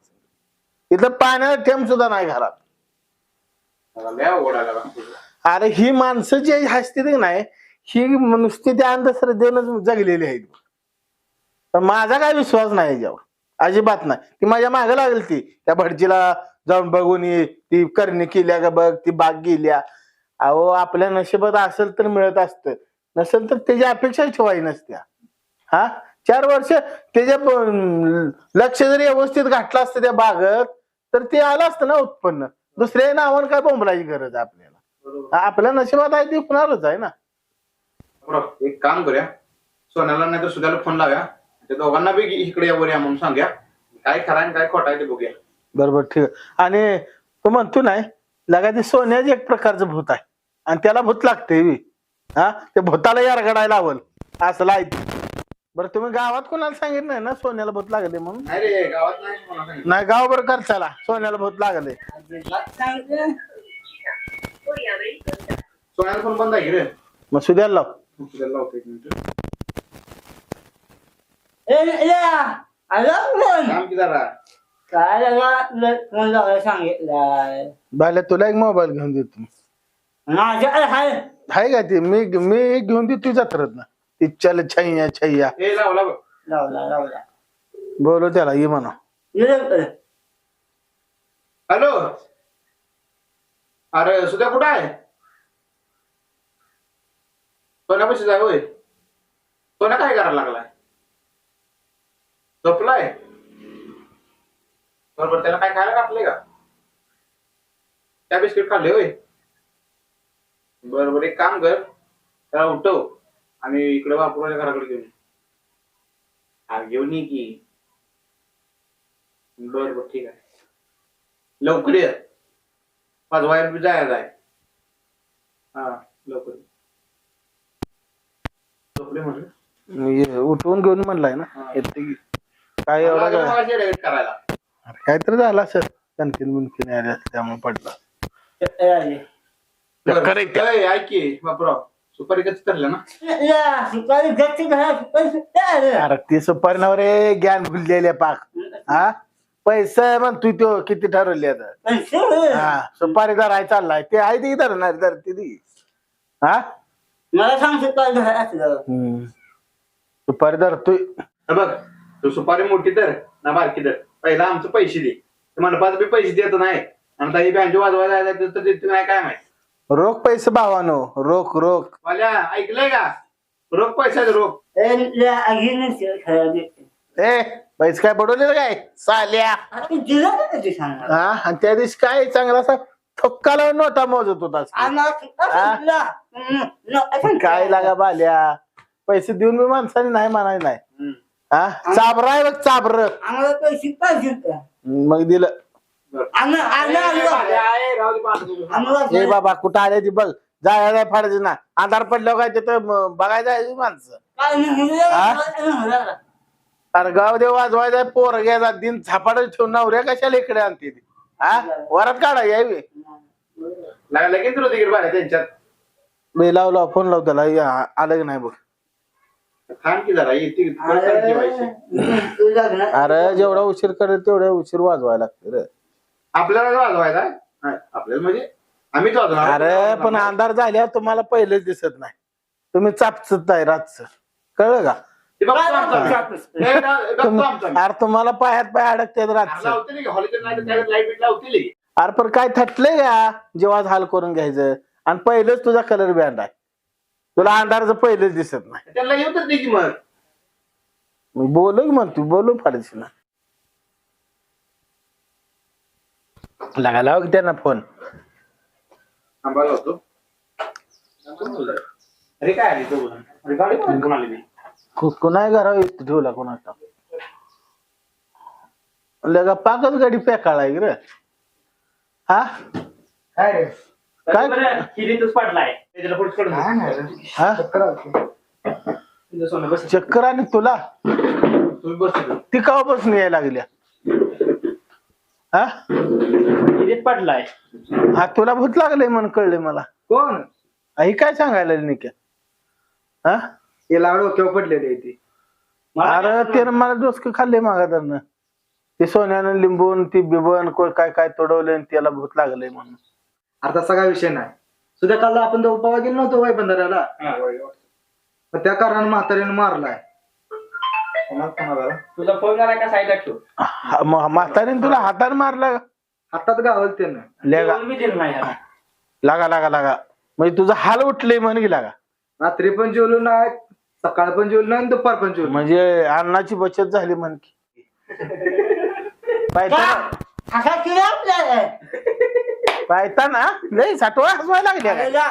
इथं पाण्याला थेंब सुद्धा नाही घरात. अरे ही माणसं जी हसते ते नाही, ही नुसती त्या अंधश्रद्धेनं जगलेली आहेत. पण माझा काय विश्वास नाही याच्यावर, अजिबात नाही. ती माझ्या मागे लागेल, ती त्या भटजीला जाऊन बघून ये, ती करणी केल्या का बघ, ती बाग गेल्या. अहो आपल्या नशिबात असेल तर मिळत असतं, नसेल तर त्याची अपेक्षा ठेवायची नसत्या. हा 4 वर्ष त्याच्या लक्ष जरी व्यवस्थित घातलं असतं त्या बागत तर ते आलं असतं ना उत्पन्न. दुसऱ्या नावानं काय बोंबलायची गरज आहे आपल्याला. आपल्या नशिबात आहे ती होणारच आहे ना. एक काम करूया, सोन्याला नाही तर सुद्याला फोन लाव्या, त्या दोघांना बी इकडे यावर या म्हणून सांगूया. काय खरं आहे काय खोटं आहे ते बघूया. बरोबर ठीक आहे. आणि तो म्हणतो नाही लगा ते सोन्याचं एक प्रकारचं भूत आहे आणि त्याला भूत लागते. हा ते भूताला यारगडायला लावल असं लायत. बरं तुम्ही गावात कोणाला सांगितलं नाही ना सोन्याला भूत लागले म्हणून? नाही रे गावात नाही कोणाला सांगितलं. नाही गाव बरं कर चला, सोन्याला भूत लागले. सोन्याला फोन बंद आहे की रे? मग सुद्याला लाव. सुद्याला लावतो 1 मिनिट. काम की जरा काय सांगितलं बाल्या तुला एक मोबाईल घेऊन देतो. आहे का ते? मी घेऊन देतो जत्रत ना. ती चल छैया छैया हे लावला बघ. लावला बोलो त्याला ये म्हणा. हॅलो अरे सुद्या कुठं आहे? सोन्या पैसे जाय होय. सोन्या काय करायला लागलाय? झोपलाय? बरोबर त्याला काय खायला घातलंय का? त्या बिस्किट खाल्ले होय. बरोबर एक काम कर, त्याला उठव आणि इकडे बापूराच्या घराकडे घेऊन घेऊन ये की. बरोबर ठीक आहे, लवकर ये. 5 वाजता जायला आहे. हा लवकर झोपले म्हटलं. उठवून घेऊन म्हणलाय ना. येते काय एवढा करायला काहीतरी झालं असेल. कणकीन मुनकीन आले त्यामुळे पडला. ऐक की बापराव, सुपारी कच करलं ना? अरे ती सुपारी नाव रे ज्ञान भुललेले पाक. हा पैसे म्हणतोय तो किती ठरवले आता. हा सुपारी धराय चाललाय ते आहे ती धरणार धर ती. हा मला सांग सुपारी धरतोय बघ. तू सुपारी मोठी तर ना बारकी तर पहिला आमचं पैसे दे. मंडपाचे बी पैसे देत नाही आणि काही बँजो वाजवायला तर देत नाही. काय माहिती रोख पैसे भावानो, रोख रोख. वाल्या ऐकलंय का? रोख पैशाच रोख. ए पैसे काय पडवलेलं काय साल्या? हा आणि त्या दिवशी काय चांगला असा ठोक्का लावून नोटा मोजत होता. काय लागा बाल्या, पैसे देऊन मी माणसाने नाही म्हणाय नाही. हा चाबर आहे बघ चाबर. मग दिलं. ए बाबा कुठं आले ती बघ. जायला फाडायची ना. आधार पडल्यावर काय तिथं बघायचं आहे माणसं. अरे गाव देव वाजवायचा पोर घ्यायचा दिन झापाड ठेवून नवऱ्या कशाला इकडे आणते ती हा वरात काढा यावी लगेच होते बाहेर त्यांच्यात मी लावला फोन लाव त्याला आलं की नाही बघ थांब की जरा येते अरे जेवढा उशीर करेल तेवढा उशीर वाजवायला लागते रे आपल्याला वाजवायचा आपल्याला म्हणजे आम्ही वाजवणार अरे पण अंधार झाल्यावर तुम्हाला पहिलेच दिसत नाही तुम्ही चापचत आहे रातच कळलं का ते बघतो आमचा हे बघतो आमचा अरे तुम्हाला पायात पाय अडकतात रातच लावते की हॉलिडे नाही लाईट बीट लावतील अरे पण काय थटलंय का जेव्हा हाल करून घ्यायचं आणि पहिलेच तुझा कलर बँड आहे तुला अंधारचं पहिलेच दिसत नाही त्यांना येऊ तर दे की मग मी बोलू की मग तू बोलू फाडशी ना लागा लाव की त्यांना फोन थांबायला होतो अरे काय आली तो अरे गाडी कोण आली कुणाही घरावर ठेवला कोणाचा लगा पाकच गाडी पेकाळाय रे हा काय रे काय किरीतच पडलाय त्याला पुढचं कडून काय नाही रे. हा चक्कर आलती. तुझं सोनं बस चक्कर आणि तुला तुम्ही बसले ती कावापासून यायला लागल्या हा किरीत पडलाय हा तुला भूत लागलंय म्हणून कळलंय मला कोण ही काय सांगायला निक्या हा हे लाडू केव्हा पडलेले आहे ती अरे त्यानं मला डोसकं खाल्ले मागादरनं ते सोन्यानं लिंबून ती बिबन काय काय तोडवले आणि त्याला भूत लागलंय म्हणून आता सगळा विषय नाही सुद्धा काल आपण दोघं पवा गेलो नव्हतो वय बंधाऱ्याला मग त्या कारणाने म्हातारीने मारलाय तुझा फोन झाला का साईडला ठेव म्हातारीने तुला हाताने मारला का? हातात गावल त्यानं लेगा मी दिलं नाही यार. लागा लागा लागा म्हणजे तुझा हाल उठले म्हण की लागा रात्री पण जेवलो नाही सकाळ पण जेवलो नाही दुपार पण जेवलो म्हणजे अन्नाची बचत झाली म्हण की पायताना लय साठवा हसवायला लागल्या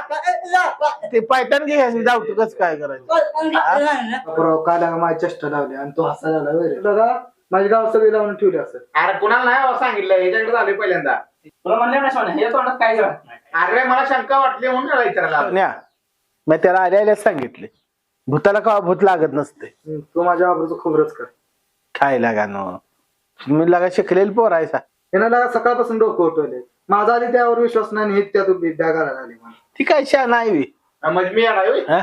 ते पायतान घे जाऊ तू कसं काय करायचं बरोबर काल माझी चेष्टा लावली आणि तो हसायला लागला होय रे. दादा माझी गाव सगळी लावून ठेवली असं अरे कुणाला नाही हो सांगितलं ह्याच्याकडे झाले पहिल्यांदा तुला म्हणलं ना सोनं हे तोंडात काय झालं अरे मला शंका वाटली म्हणून त्याला विचारायला आलो. न्या मी त्याला आल्या सांगितले भूताला का भूत लागत नसते तू माझ्या आबरूचं खबरच कर काय लागा न तुम्ही लागा शिकलेल पोर आहे सा यानं लागा सकाळपासून डोकं उठवले माझा आधी त्यावर विश्वास नाही आणि हे त्यात बॅगाला आली मला ती काय शा नाही बी. म्हणजे मी आला होय? हा?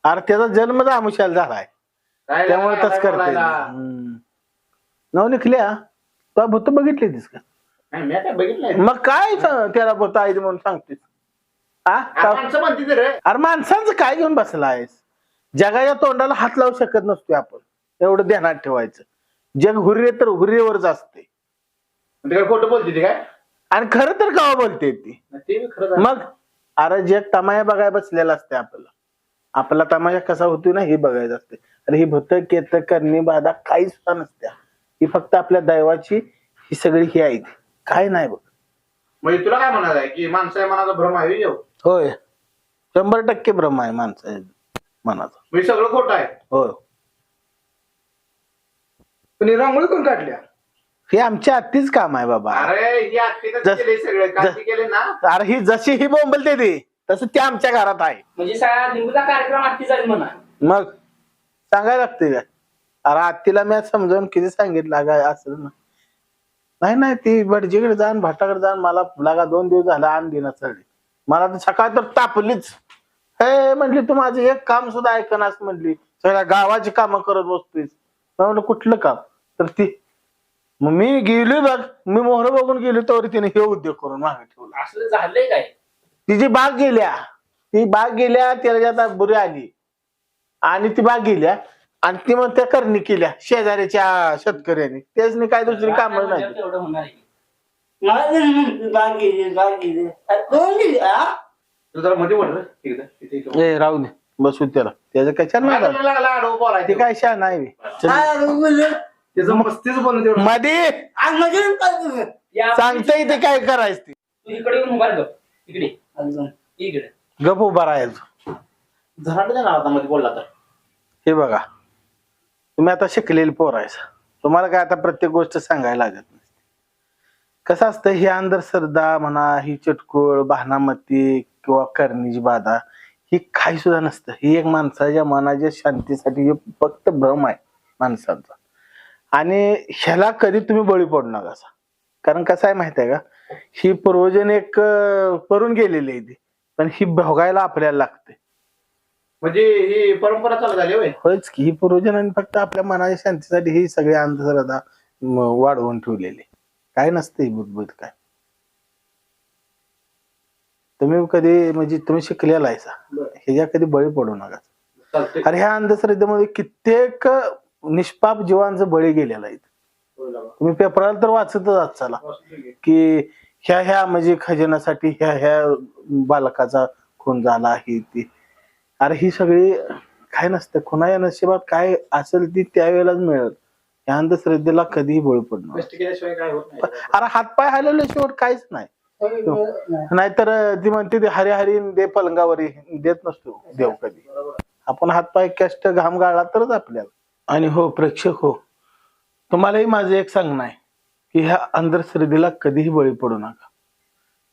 अरे त्याचा जन्मच आमुशाला झालाय काय त्यामुळे लागला, तस काय करते बोलायला? नव निघल्या तो भूत बघितली तीस का नाही, मी आता बघितलंय मग काय त्याला भूत आहे म्हणून सांगतेस हा आता माणसं म्हणते रे अरे माणसांचं काय घेऊन बसला आहेस जगाच्या तोंडाला हात लावू शकत नसतोय आपण एवढं ध्यानात ठेवायचं जग हुर्रे तर हुर्रेवरच असते ते काय खोटं बोलते ते काय आणि खरं तर गावा बोलते ती ते बी खरं झालं. मग अरे जग तमाया बघाय बसलेला असते आपला तमाशा कसा होतोय ना हे बघायचं असते अरे ही भूत केत करणी बाधा काहीच सुद्धा नसत्या ही फक्त आपल्या दैवाची ही सगळी ही आहे काय नाही बघ म्हणजे तुला काय म्हणायचं आहे की माणसा मनाचा भ्रम आहे हो? होय 100% भ्रम आहे माणसा मनाचा म्हणजे सगळं खोटं आहे होय पण ही रांगोळी कोण काढल्या हे आमच्या आत्तीच काम आहे बाबा अरे ही आत्तीनं जस- केले सगळे काय केले ना अरे ही जशी ही बोंबलते ती तसं ते आमच्या घरात आहे म्हणजे सगळा लिंबूचा कार्यक्रम आत्ती झाली म्हणा मग सांगायला लागते का अरे आत्तीला मी आज समजावून किती सांगितलं काय असं ना नाही ती भटजीकडे जाण भाटाकडे जाण मला लागा 2 दिवस झाला आण दिना चढली मला तर सकाळ तर तापलीच हे म्हटली तू माझं एक काम सुद्धा ऐकनास म्हटली सगळ्या गावाची कामं करत बसतोयस म्हणलं कुठलं काम तर ती मग मी गेली बघ मी मोहर बघून गेली तर तिने हे उद्योग करून मागे ठेवला असलं झालंय काय तिची बाग गेल्या त्याला आता बुरी आली आणि ती बाग गेल्या आणि ती मग त्या करणी केल्या शेजाऱ्याच्या शेतकऱ्यांनी त्याच काय दुसरी कामं नाही तेवढं होणार आहे तू जरा मध्ये बोल रे एकदा इथे इथे. ए राहू दे बसू त्याला त्याचं कशाला काय नाही तुला लागला आडवं ते बोलायचं? काय शा नाही बे. चल. त्याचं मस्तीच बोलणं तेवढं मध्ये सांगता येते काय करायचं ते तू इकडे येऊन उभा राहा. इकडे इकडे गप उभा राहायचं झराट देणार आता मध्ये बोलला तर हे बघा तुम्ही आता शिकलेली पोर आहेस तुम्हाला काय आता प्रत्येक गोष्ट सांगायला लागत नाही कसं असतं ही अंधश्रद्धा म्हणा ही चटकुळ बहानामती किंवा करणीची बाधा ही काही सुद्धा नसतं ही एक माणसाच्या मनाच्या शांतीसाठी हे फक्त भ्रम आहे माणसांचा. आणि ह्याला कधी तुम्ही बळी पडू नका असा. कारण कसं आहे माहित आहे का, ही पूर्वजन एक करून गेलेली आहे ती, पण ही भोगायला आपल्याला लागते. म्हणजे ही परंपरा चालू झाली होय. होयच की, ही पूर्वजनांनी फक्त आपल्या मनाच्या शांतीसाठी ही सगळी अंधश्रद्धा वाढवून ठेवलेली. काय नसते ही बुद्धबुद्ध काय. तुम्ही कधी म्हणजे तुम्ही शिकलेला आहे सा, ह्याच्या कधी बळी पडू नका. चालतंय. अरे ह्या अंधश्रद्धेमध्ये कित्येक निष्पाप जीवांचा बळी गेलेला आहे. तुम्ही पेपराला तर वाचतच असाल की ह्या म्हणजे खजिन्यासाठी ह्या बालकाचा खून झाला आहे ती. अरे ही सगळी काय नसतं, खुनाच्या नशिबात काय असेल ती त्यावेळेलाच मिळेल. या अंधश्रद्धेला कधीही बळी पडणार. कष्ट केल्याशिवाय काय होत नाही. अरे हातपाय हलवल्याशिवाय काहीच नाही. नाहीतर ती म्हणते ती हरी हरी दे पलंगावरी, देत नसतो देव कधी. आपण हातपाय कष्ट घाम गाळला तरच आपल्याला. आणि हो प्रेक्षक हो, तुम्हालाही माझं एक सांगणं आहे की ह्या अंधश्रद्धेला कधीही बळी पडू नका.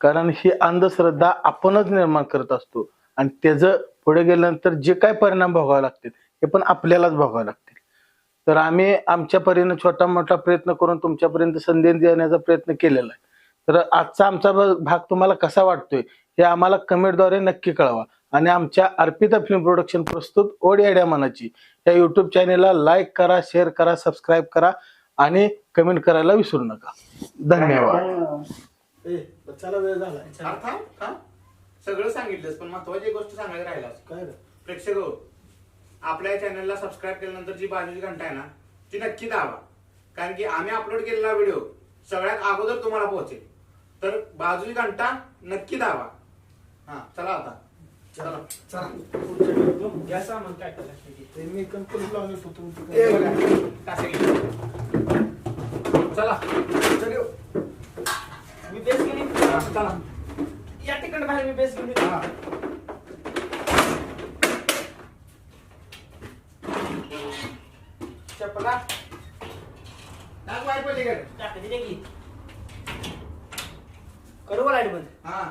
कारण ही अंधश्रद्धा आपणच निर्माण करत असतो आणि त्याचं पुढे गेल्यानंतर जे काय परिणाम भोगावे लागतील हे पण आपल्यालाच भोगावे लागतील. तर आम्ही आमच्या परीने छोटा मोठा प्रयत्न करून तुमच्यापर्यंत संदेश देण्याचा प्रयत्न केलेला आहे. तर आजचा आमचा भाग तुम्हाला कसा वाटतोय हे आम्हाला कमेंटद्वारे नक्की कळवा. आणि आमच्या अर्पिता फिल्म प्रोडक्शन प्रस्तुत ओढ येड्या मनाची या युट्यूब चॅनेलला लाईक करा, शेअर करा, सबस्क्राईब करा आणि कमेंट करायला विसरू नका. धन्यवाद. चला वेळ झाला. सगळं सांगितलंस पण महत्वाची गोष्ट सांगायला राहिला. काय प्रेक्षक हो, आपल्या चॅनलला सबस्क्राईब केल्यानंतर जी बाजूची घंटा आहे ना ती नक्की दाबा. कारण की आम्ही अपलोड केलेला व्हिडिओ सगळ्यात अगोदर तुम्हाला पोहोचेल. तर बाजूची घंटा नक्की दाबा. हा चला आता चला. घ्या सामान काय करायचं. मी कंपनी लावून येतो चला मी बेस घेऊन चला या ठिकाणी बाहेर मी बेस घेऊन येतो. चपला टाक वाईट पलीकडे. टाक दिले की करू लाईट बंद. हा